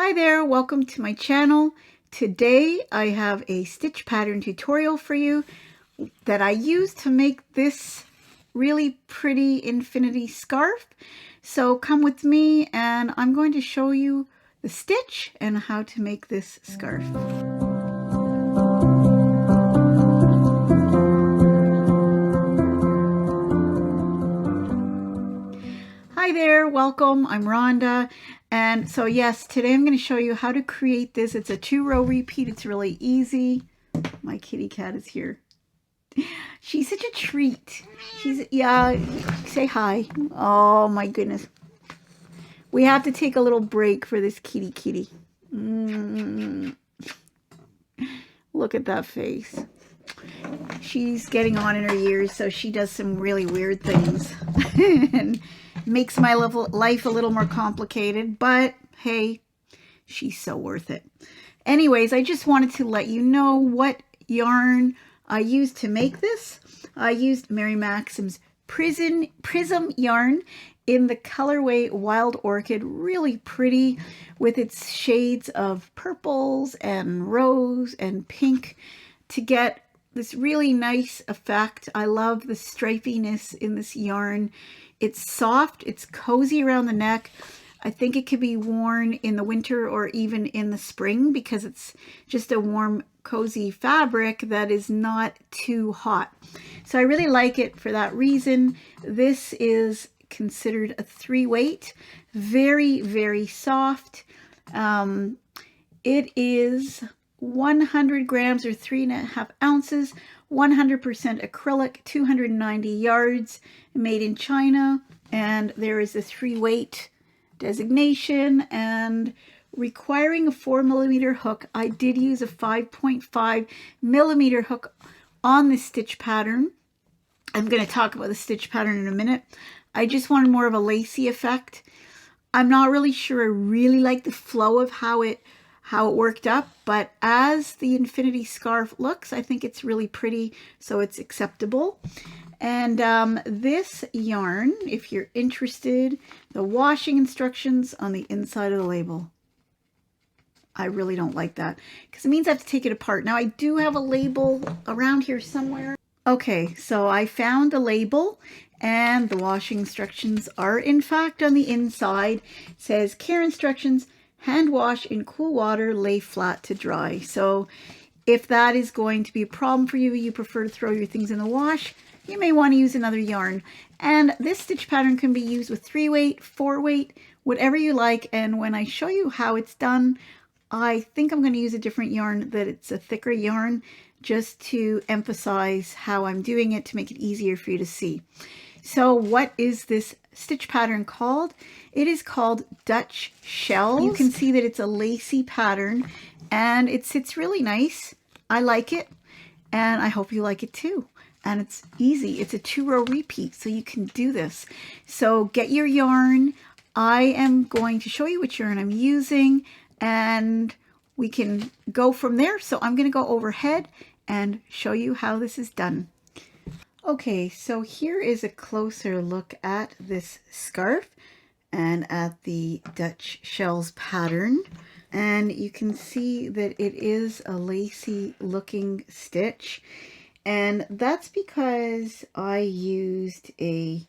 Hi there, welcome to my channel. Today I have a stitch pattern tutorial for you that I use to make this really pretty infinity scarf. So come with me and I'm going to show you the stitch and how to make this scarf. Hi there, welcome. I'm Rhonda. And so yes, today I'm going to show you how to create this. It's a 2-row repeat. It's really easy. My kitty cat is here. She's such a treat. Yeah, say hi. Oh my goodness. We have to take a little break for this kitty. Look at that face. She's getting on in her years, so she does some really weird things and makes my life a little more complicated, but hey, she's so worth it. Anyways, I just wanted to let you know what yarn I used to make this. I used Mary Maxim's Prism yarn in the colorway Wild Orchid, really pretty with its shades of purples and rose and pink to get this really nice effect. I love the stripiness in this yarn. It's soft, it's cozy around the neck. I think it could be worn in the winter or even in the spring because it's just a warm, cozy fabric that is not too hot. So I really like it for that reason. This is considered a 3-weight, very, very soft. It is 100 grams or 3.5 ounces, 100% acrylic, 290 yards, made in China, and there is a 3-weight designation and requiring a 4mm hook. I did use a 5.5mm hook on this stitch pattern. I'm going to talk about the stitch pattern in a minute. I just wanted more of a lacy effect. I'm not really sure I really like the flow of how it worked up, but as the infinity scarf looks, I think it's really pretty, so it's acceptable. And this yarn, if you're interested, the washing instructions on the inside of the label. I really don't like that because it means I have to take it apart. Now I do have a label around here somewhere. Okay, so I found the label and the washing instructions are in fact on the inside. It says care instructions, hand wash in cool water, lay flat to dry. So if that is going to be a problem for you, you prefer to throw your things in the wash, you may want to use another yarn. And this stitch pattern can be used with 3-weight, 4-weight, whatever you like. And when I show you how it's done, I think I'm going to use a different yarn, that it's a thicker yarn, just to emphasize how I'm doing it to make it easier for you to see. So what is this stitch pattern called? It is called Dutch Shells. You can see that it's a lacy pattern and it sits really nice. I like it and I hope you like it too. And it's easy. It's a 2-row repeat, so you can do this. So get your yarn. I am going to show you which yarn I'm using and we can go from there. So I'm going to go overhead and show you how this is done. Okay, so here is a closer look at this scarf and at the Dutch Shells pattern. And you can see that it is a lacy looking stitch. And that's because I used I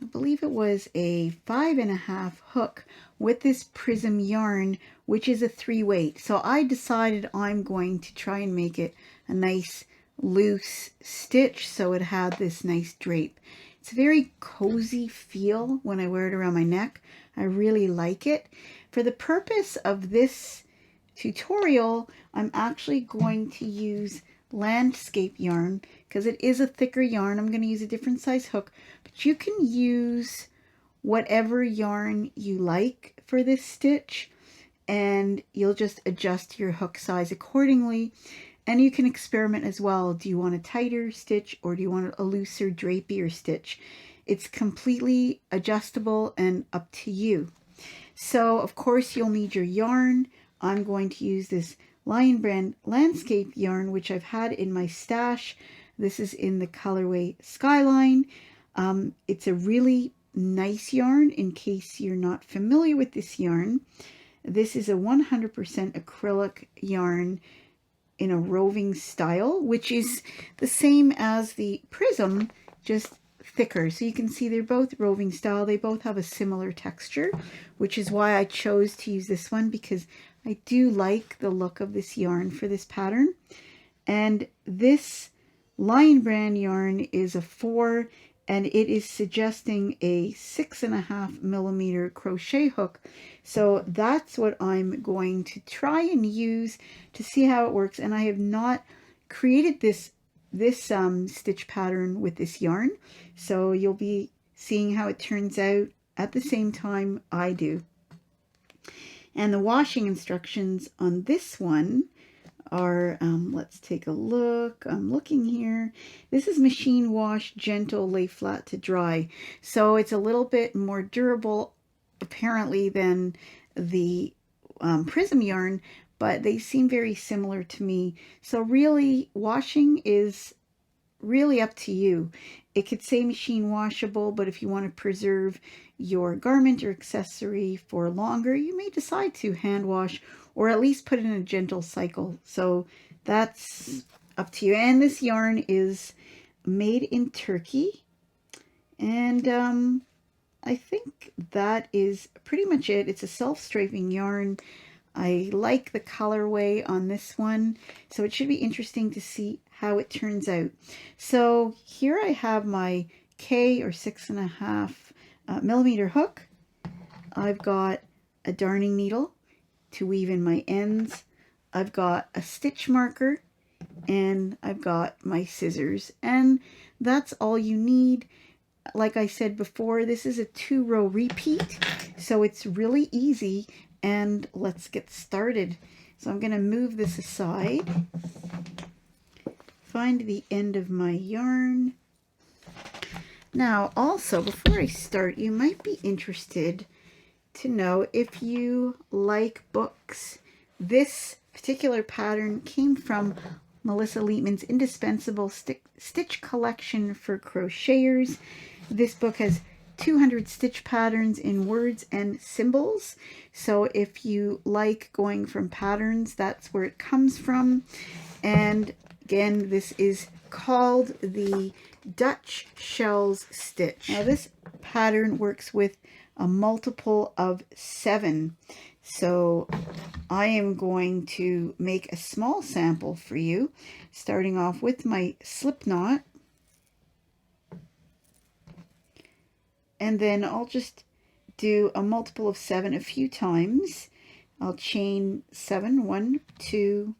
believe it was a 5.5 hook with this Prism yarn, which is a 3-weight. So I decided I'm going to try and make it a nice loose stitch so it had this nice drape. It's a very cozy feel when I wear it around my neck. I really like it. For the purpose of this tutorial, I'm actually going to use landscape yarn because it is a thicker yarn. I'm going to use a different size hook, but you can use whatever yarn you like for this stitch and you'll just adjust your hook size accordingly. And you can experiment as well. Do you want a tighter stitch or do you want a looser, drapier stitch? It's completely adjustable and up to you. So of course you'll need your yarn. I'm going to use this Lion Brand landscape yarn, which I've had in my stash. This is in the colorway Skyline. It's a really nice yarn in case you're not familiar with this yarn. This is a 100% acrylic yarn in a roving style, which is the same as the Prism, just thicker. So you can see they're both roving style. They both have a similar texture, which is why I chose to use this one, because I do like the look of this yarn for this pattern. And this Lion Brand yarn is a 4, and it is suggesting a 6.5 millimeter crochet hook. So that's what I'm going to try and use to see how it works. And I have not created this stitch pattern with this yarn, so you'll be seeing how it turns out at the same time I do. And the washing instructions on this one are, let's take a look. I'm looking here. This is machine wash, gentle, lay flat to dry. So it's a little bit more durable apparently than the Prism yarn, but they seem very similar to me. So really, washing is really up to you. It could say machine washable, but if you want to preserve your garment or accessory for longer, you may decide to hand wash or at least put it in a gentle cycle. So that's up to you. And this yarn is made in Turkey. And I think that is pretty much it. It's a self-striping yarn. I like the colorway on this one, so it should be interesting to see how it turns out. So here I have my K, or 6.5 millimeter hook. I've got a darning needle to weave in my ends. I've got a stitch marker, and I've got my scissors, and that's all you need. Like I said before, this is a 2-row repeat, so it's really easy. And let's get started. So I'm going to move this aside, find the end of my yarn. Now also, before I start, you might be interested to know if you like books. This particular pattern came from Melissa Leitman's Indispensable Stitch Collection for Crocheters. This book has 200 stitch patterns in words and symbols. So if you like going from patterns, that's where it comes from. And again, this is called the Dutch Shells Stitch. Now this pattern works with a multiple of 7. So I am going to make a small sample for you, starting off with my slip knot. And then I'll just do a multiple of 7 a few times. I'll chain 7, 1, 2,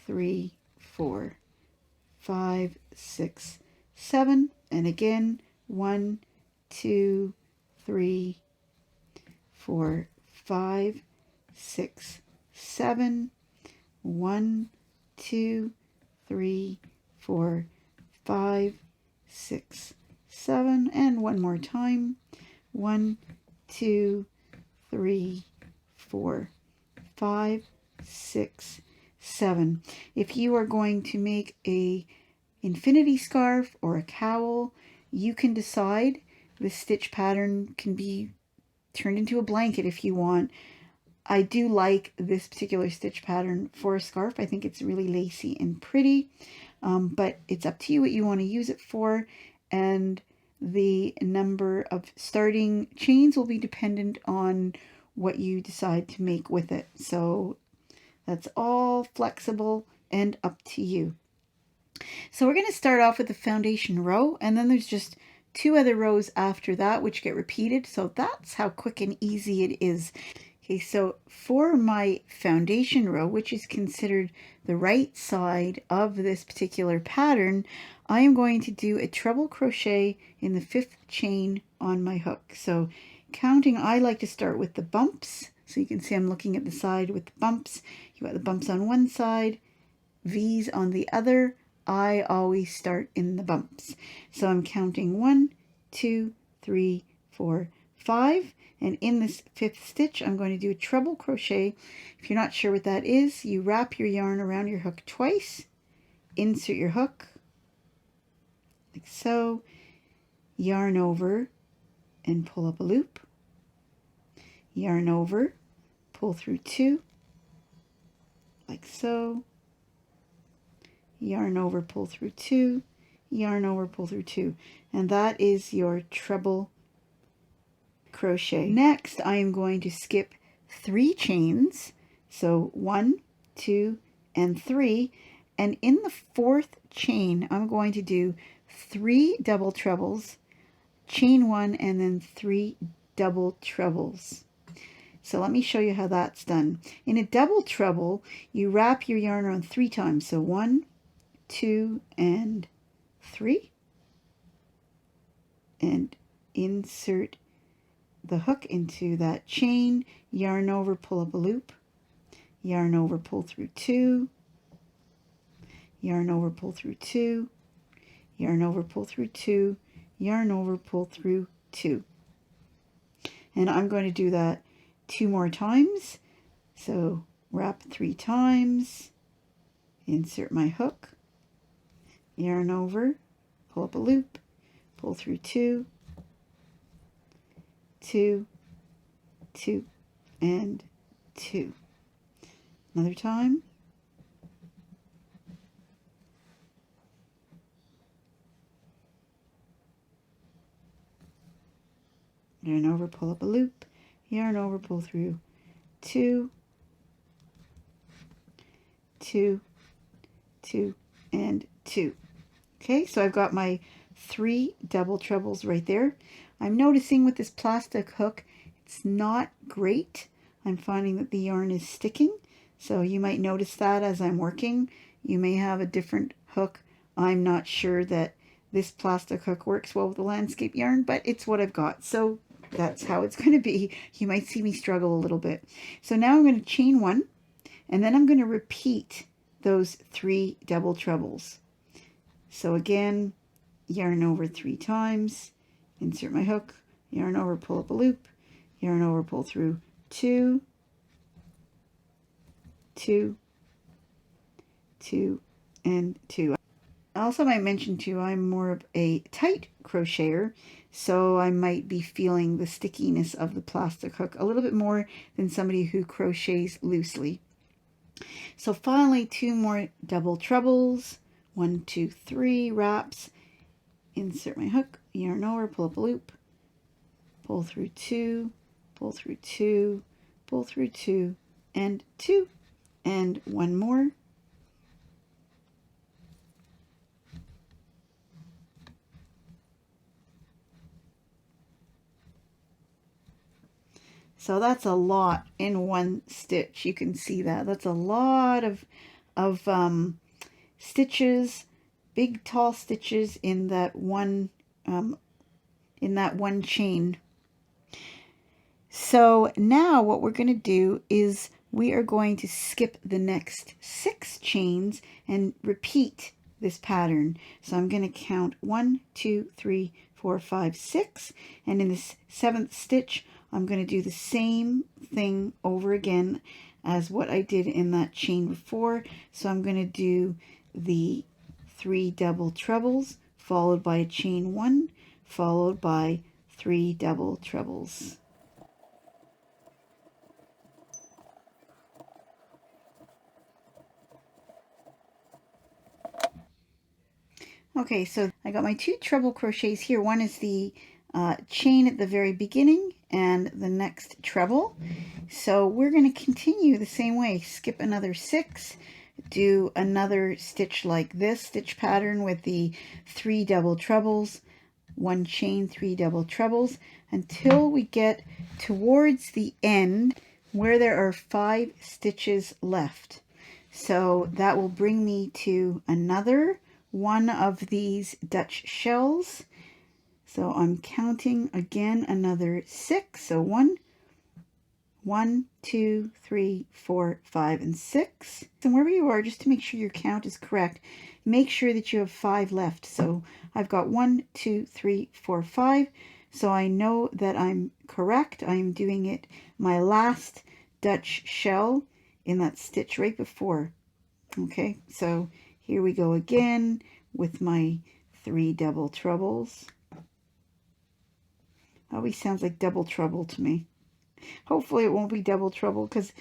3, 4, 5, 6, 7, and again 1, 2, 3, 4, 5, 6, 7, 1, 2, 3, 4, 5, 6, 7, and one more time. 1, 2, 3, 4, 5, 6, 7. If you are going to make a infinity scarf or a cowl, you can decide. The stitch pattern can be turned into a blanket if you want. I do like this particular stitch pattern for a scarf. I think it's really lacy and pretty, but it's up to you what you want to use it for. And the number of starting chains will be dependent on what you decide to make with it. So that's all flexible and up to you. So we're going to start off with the foundation row, and then there's just 2 other rows after that which get repeated. So that's how quick and easy it is. Okay, so for my foundation row, which is considered the right side of this particular pattern, I am going to do a treble crochet in the 5th chain on my hook. So counting, I like to start with the bumps. So you can see I'm looking at the side with the bumps. You got the bumps on one side, V's on the other. I always start in the bumps. So I'm counting 1, 2, 3, 4, 5. And in this 5th stitch, I'm going to do a treble crochet. If you're not sure what that is, you wrap your yarn around your hook twice, insert your hook, like so, yarn over and pull up a loop, yarn over pull through 2, like so, yarn over, pull through 2, yarn over, pull through 2, and that is your treble crochet. Next, I am going to skip 3 chains, so 1, 2, and 3, and in the 4th chain, I'm going to do 3 double trebles, chain 1, and then 3 double trebles. So let me show you how that's done. In a double treble, you wrap your yarn around 3 times. So 1, 2, and 3. And insert the hook into that chain, yarn over, pull up a loop, yarn over, pull through 2, yarn over, pull through 2, yarn over, pull through 2, yarn over, pull through 2. And I'm going to do that 2 more times. So wrap 3 times, insert my hook, yarn over, pull up a loop, pull through 2, 2, 2, and 2. Another time. Yarn over, pull up a loop, yarn over, pull through 2, 2, 2, and 2. Okay, so I've got my 3 double trebles right there. I'm noticing with this plastic hook, it's not great. I'm finding that the yarn is sticking, so you might notice that as I'm working. You may have a different hook. I'm not sure that this plastic hook works well with the landscape yarn, but it's what I've got, so that's how it's going to be. You might see me struggle a little bit. So now I'm going to chain 1, and then I'm going to repeat those 3 double trebles. So again, yarn over 3 times, insert my hook, yarn over, pull up a loop, yarn over, pull through 2, 2, 2, and 2. I also might mention too, I'm more of a tight crocheter, so I might be feeling the stickiness of the plastic hook a little bit more than somebody who crochets loosely. So finally, 2 more double trebles, 1, 2, 3 wraps, insert my hook, yarn over, pull up a loop, pull through 2, pull through 2, pull through 2, and 2, and 1 more. So that's a lot in one stitch. You can see that. That's a lot of stitches, big tall stitches in that one chain. So now what we're going to do is we are going to skip the next 6 chains and repeat this pattern. So I'm going to count 1, 2, 3, 4, 5, 6, and in this 7th stitch I'm going to do the same thing over again as what I did in that chain before. So I'm going to do the 3 double trebles followed by a chain 1 followed by 3 double trebles. Okay, so I got my 2 treble crochets here. One is the chain at the very beginning and the next treble. So we're going to continue the same way. Skip another 6, do another stitch like this stitch pattern with the 3 double trebles, 1 chain, 3 double trebles, until we get towards the end where there are 5 stitches left. So that will bring me to another one of these Dutch shells. So I'm counting again another 6. So 1, 2, 3, 4, 5, and 6. And wherever you are, just to make sure your count is correct, make sure that you have 5 left. So I've got 1, 2, 3, 4, 5. So I know that I'm correct. I'm doing it my last Dutch shell in that stitch right before. Okay, so here we go again with my 3 double trebles. Always sounds like double trouble to me. Hopefully it won't be double trouble because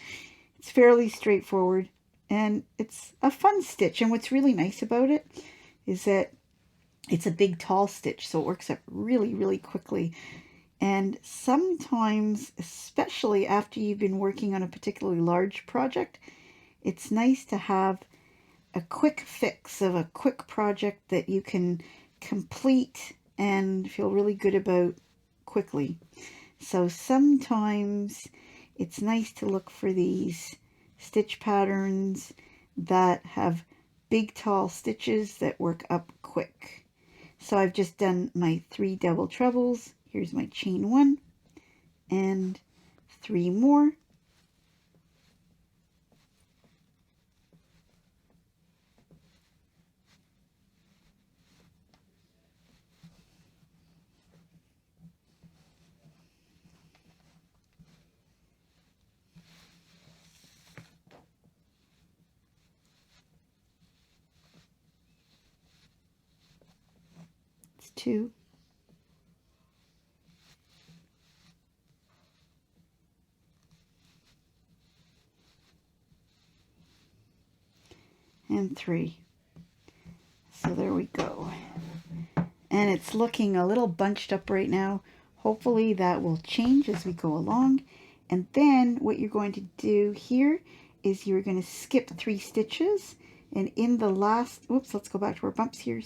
it's fairly straightforward and it's a fun stitch. And what's really nice about it is that it's a big tall stitch, so it works up really, really quickly. And sometimes, especially after you've been working on a particularly large project, it's nice to have a quick fix of a quick project that you can complete and feel really good about quickly. So sometimes it's nice to look for these stitch patterns that have big tall stitches that work up quick. So I've just done my 3 double trebles. Here's my chain 1 and 3 more. It's 2. And 3. So there we go. And it's looking a little bunched up right now. Hopefully that will change as we go along. And then what you're going to do here is you're going to skip 3 stitches. And in the last, oops, let's go back to our bumps here.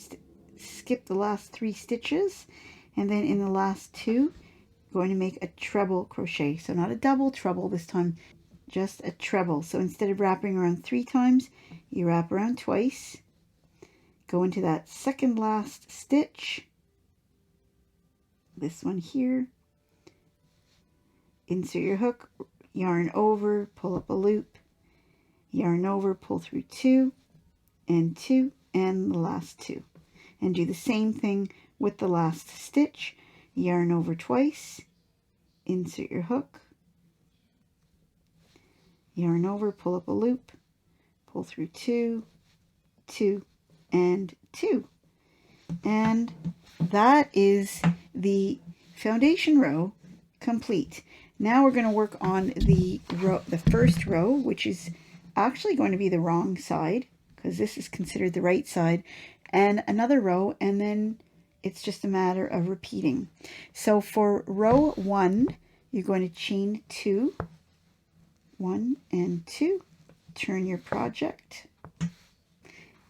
Skip the last 3 stitches. And then in the last 2, you're going to make a treble crochet. So not a double treble this time, just a treble. So instead of wrapping around 3 times, you wrap around twice. Go into that second last stitch, this one here, insert your hook, yarn over, pull up a loop, yarn over, pull through 2 and 2 and the last 2, and do the same thing with the last stitch. Yarn over twice, insert your hook, yarn over, pull up a loop, pull through 2, 2 and 2, and that is the foundation row complete. Now we're going to work on the first row, which is actually going to be the wrong side because this is considered the right side, and another row, and then it's just a matter of repeating. So for row 1, you're going to chain 2, 1 and 2, turn your project,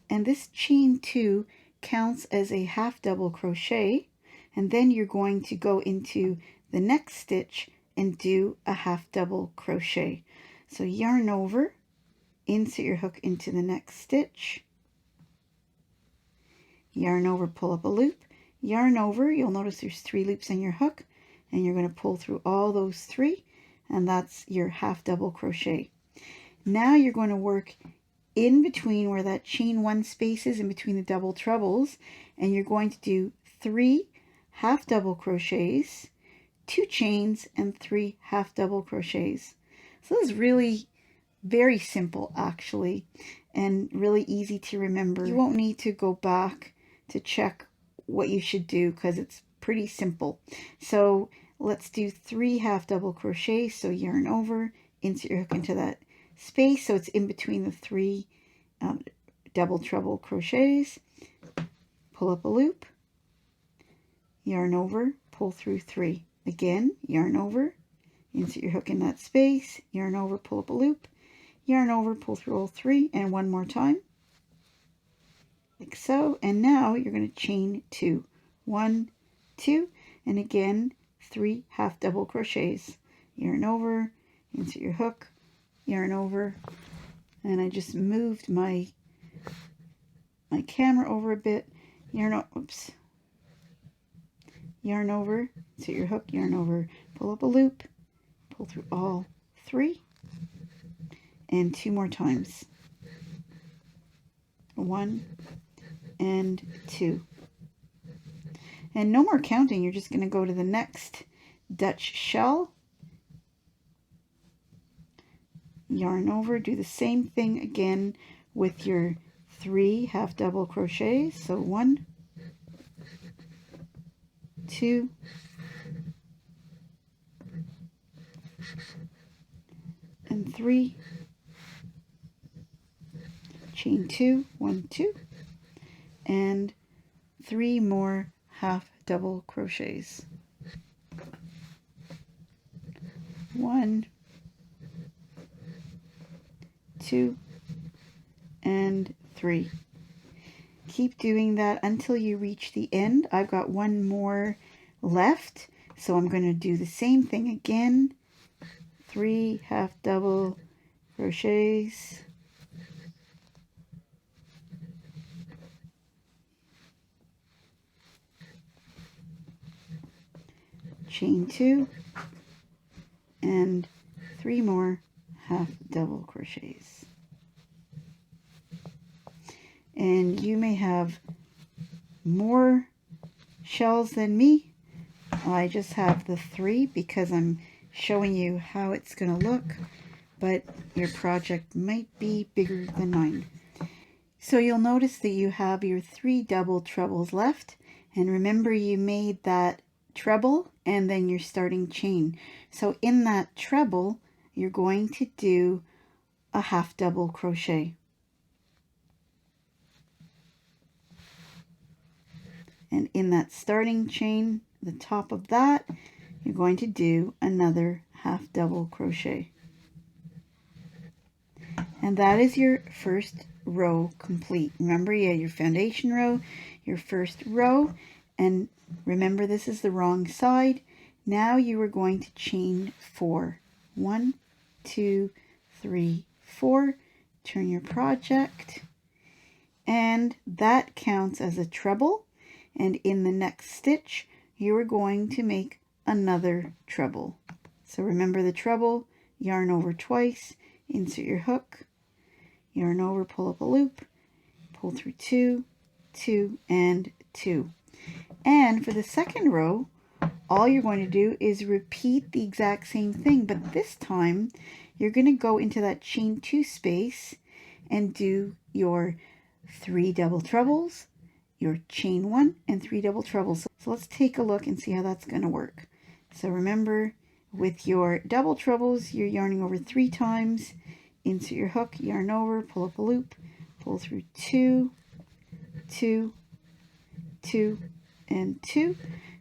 and this chain 2 counts as a half double crochet, and then you're going to go into the next stitch and do a half double crochet. So yarn over, insert your hook into the next stitch, yarn over, pull up a loop, yarn over, you'll notice there's 3 loops in your hook, and you're going to pull through all those 3, and that's your half double crochet. Now you're going to work in between where that chain 1 space is, in between the double trebles, and you're going to do 3 half double crochets, 2 chains, and 3 half double crochets. So this is really very simple actually, and really easy to remember. You won't need to go back to check what you should do because it's pretty simple. So let's do 3 half double crochets. So yarn over, insert your hook into that space so it's in between the 3 double treble crochets, pull up a loop, yarn over, pull through 3. Again, yarn over, insert your hook in that space, yarn over, pull up a loop, yarn over, pull through all 3, and one more time, like so. And now you're going to chain 2, 1, 2, and again 3 half double crochets, yarn over, insert your hook, yarn over, and I just moved my camera over a bit, yarn over, insert your hook, yarn over, pull up a loop, pull through all 3, and 2 more times, 1 and 2, and no more counting. You're just going to go to the next Dutch shell, yarn over, do the same thing again with your 3 half double crochets. So 1, 2, and 3, chain 2, 1, 2, and 3 more half double crochets. 1, 2, and 3. Keep doing that until you reach the end. I've got one more left, so I'm going to do the same thing again. 3 half double crochets, chain 2, and 3 more half double crochets. And you may have more shells than me. I just have the 3 because I'm showing you how it's going to look, but your project might be bigger than mine. So you'll notice that you have your 3 double trebles left, and remember you made that treble and then your starting chain. So in that treble you're going to do a half double crochet. And in that starting chain, the top of that, you're going to do another half double crochet. And that is your first row complete. Remember, you had your foundation row, your first row, and remember this is the wrong side. Now you are going to chain 4. 1, 2, 3, 4. Turn your project, and that counts as a treble. And in the next stitch, you are going to make another treble. So remember the treble, yarn over twice, insert your hook, yarn over, pull up a loop, pull through 2, 2, and 2. And for the second row, all you're going to do is repeat the exact same thing, but this time you're going to go into that chain 2 space and do your 3 double trebles, your chain 1, and 3 double trebles. So let's take a look and see how that's going to work. So remember, with your double trebles, you're yarning over 3 times, insert your hook, yarn over, pull up a loop, pull through 2, 2, 2, and 2.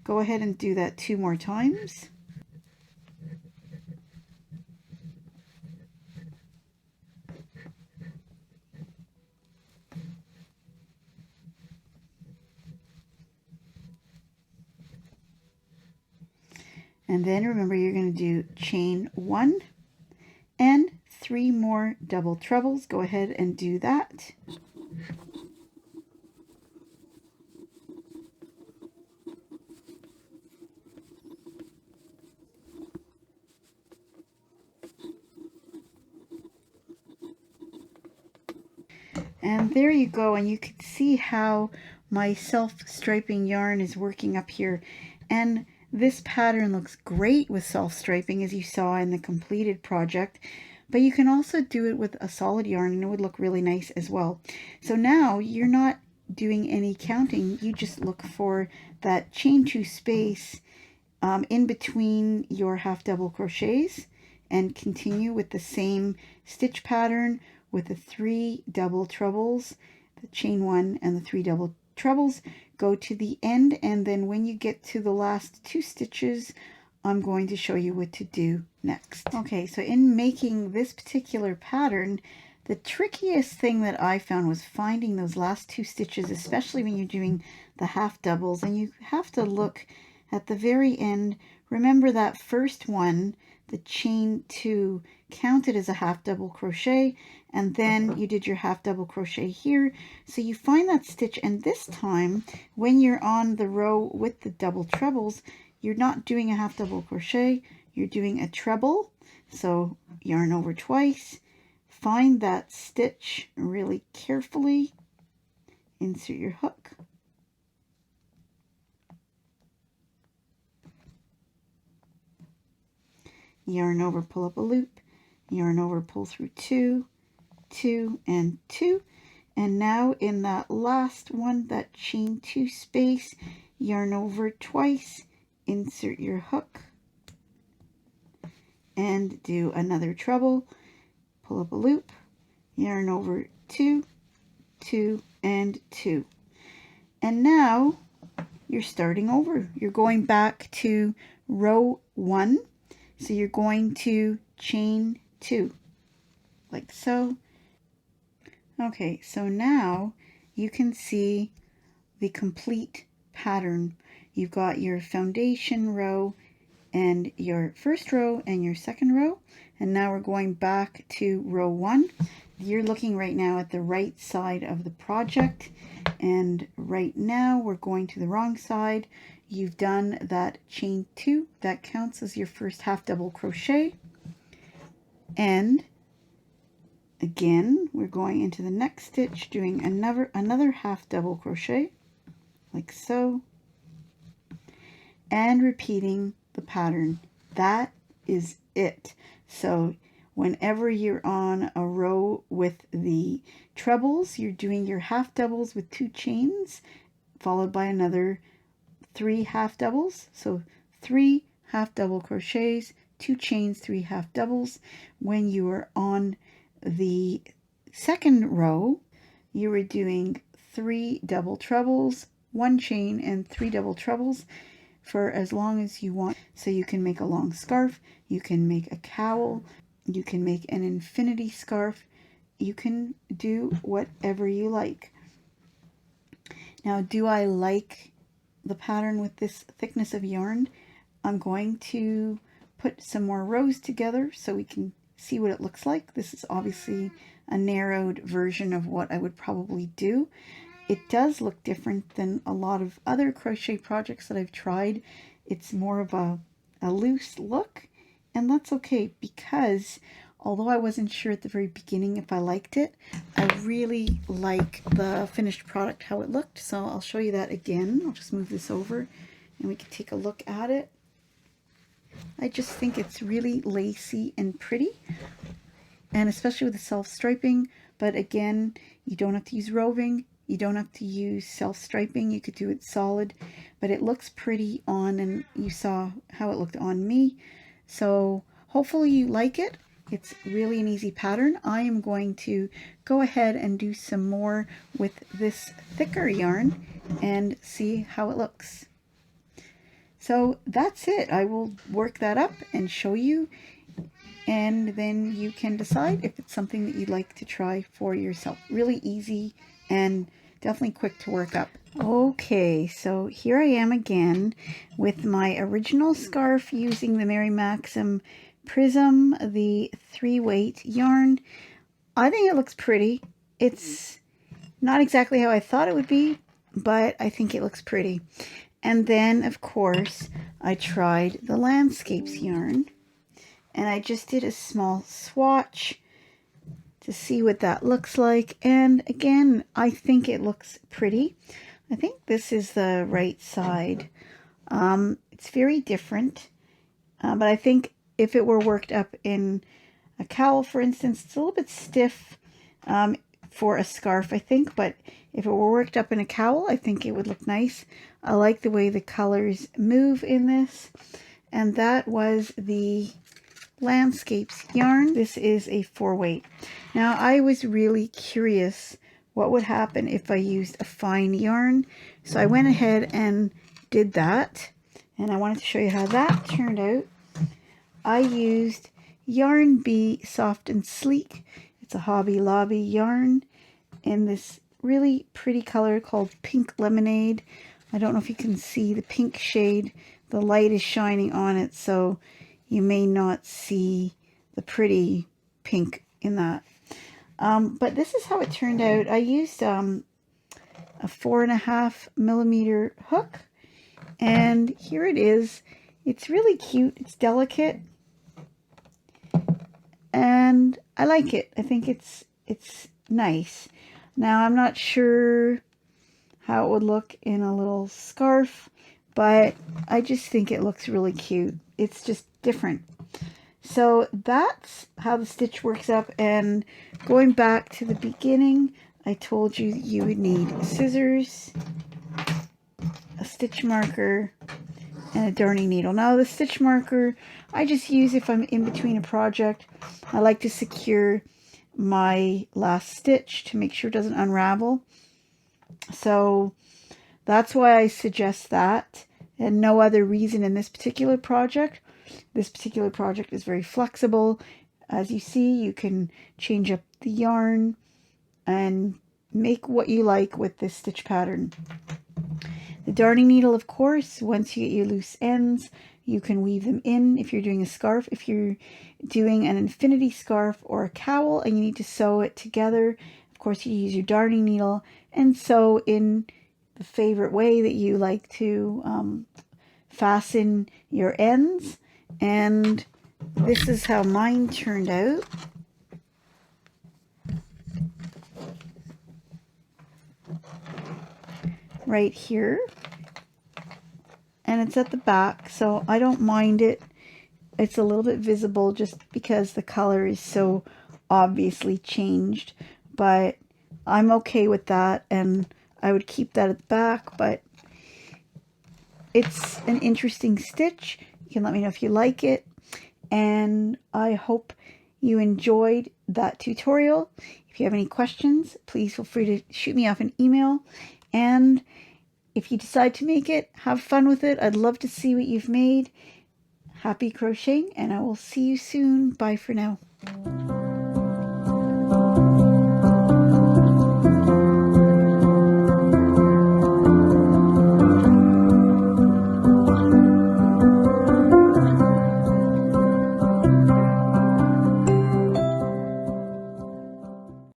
Go ahead and do that 2 more times. And then remember, you're going to do chain 1 and 3 more double trebles. Go ahead and do that. And there you go, and you can see how my self-striping yarn is working up here. And this pattern looks great with self-striping, as you saw in the completed project, but you can also do it with a solid yarn and it would look really nice as well. So now you're not doing any counting, you just look for that chain 2 space in between your half double crochets and continue with the same stitch pattern with the 3 double trebles, the chain 1 and the 3 double trebles. Go to the end, and then when you get to the last 2 stitches, I'm going to show you what to do next. Okay, so in making this particular pattern, the trickiest thing that I found was finding those last 2 stitches, especially when you're doing the half doubles, and you have to look at the very end. Remember that first one, the chain 2, counted as a half double crochet, and then you did your half double crochet here. So you find that stitch, and this time when you're on the row with the double trebles, you're not doing a half double crochet, you're doing a treble. So yarn over twice, find that stitch really carefully, insert your hook, yarn over, pull up a loop, yarn over, pull through 2, 2, and 2. And now in that last one, that chain 2 space, yarn over twice, insert your hook, and do another treble. pull up a loop, yarn over 2, 2, and 2. And now you're starting over. You're going back to row 1. So you're going to chain 2, like so. Okay, so now you can see the complete pattern. You've got your foundation row and your first row and your second row. And now we're going back to row 1. You're looking right now at the right side of the project. And right now we're going to the wrong side. You've done that chain 2. That counts as your first half double crochet. And again, we're going into the next stitch, doing another half double crochet, like so, and repeating the pattern. That is it. So whenever you're on a row with the trebles, you're doing your half doubles with 2 chains, followed by another 3 half doubles. So 3 half double crochets, 2 chains, 3 half doubles. When you are on the second row, you were doing 3 double trebles, 1 chain, and 3 double trebles for as long as you want. So you can make a long scarf, you can make a cowl, you can make an infinity scarf, you can do whatever you like. Now, do I like the pattern with this thickness of yarn? I'm going to put some more rows together so we can see what it looks like. This is obviously a narrowed version of what I would probably do. It does look different than a lot of other crochet projects that I've tried. It's more of a loose look, and that's okay, because although I wasn't sure at the very beginning if I liked it, I really like the finished product, how it looked. So I'll show you that again. I'll just move this over and we can take a look at it. I just think it's really lacy and pretty, and especially with the self-striping. But again, you don't have to use roving, you don't have to use self-striping, you could do it solid, but it looks pretty on, and you saw how it looked on me. So hopefully you like it. It's really an easy pattern. I am going to go ahead and do some more with this thicker yarn and see how it looks. So that's it. I will work that up and show you, and then you can decide if it's something that you'd like to try for yourself. Really easy and definitely quick to work up. Okay, so here I am again with my original scarf using the Mary Maxim Prism, the 3-weight yarn. I think it looks pretty. It's not exactly how I thought it would be, but I think it looks pretty. And then, of course, I tried the Landscapes yarn, and I just did a small swatch to see what that looks like. And again, I think it looks pretty. I think this is the right side. It's very different, but I think if it were worked up in a cowl, for instance, it's a little bit stiff for a scarf, I think, but if it were worked up in a cowl, I think it would look nice. I like the way the colors move in this. And that was the Landscapes yarn. This is a 4-weight. Now, I was really curious what would happen if I used a fine yarn. So I went ahead and did that. And I wanted to show you how that turned out. I used Yarn Bee Soft and Sleek. It's a Hobby Lobby yarn in this really pretty color called Pink Lemonade. I don't know if you can see the pink shade. The light is shining on it, so you may not see the pretty pink in that. But this is how it turned out. I used a 4.5 millimeter hook, and here it is. It's really cute. It's delicate, and I like it. I think it's nice. Now, I'm not sure how it would look in a little scarf, but I just think it looks really cute. It's just different. So that's how the stitch works up. And going back to the beginning, I told you you would need scissors, a stitch marker, and a darning needle. Now, the stitch marker, I just use if I'm in between a project. I like to secure my last stitch to make sure it doesn't unravel. So that's why I suggest that, and no other reason in this particular project. This particular project is very flexible. As you see, you can change up the yarn and make what you like with this stitch pattern. The darning needle, of course, once you get your loose ends, you can weave them in if you're doing a scarf. If you're doing an infinity scarf or a cowl and you need to sew it together, of course you use your darning needle and sew in the favorite way that you like to fasten your ends. And this is how mine turned out. Right here. And it's at the back, so I don't mind it. It's a little bit visible just because the color is so obviously changed, but I'm okay with that, and I would keep that at the back. But it's an interesting stitch. You can let me know if you like it, and I hope you enjoyed that tutorial. If you have any questions, please feel free to shoot me off an email, and if you decide to make it, have fun with it. I'd love to see what you've made. Happy crocheting, and I will see you soon. Bye for now.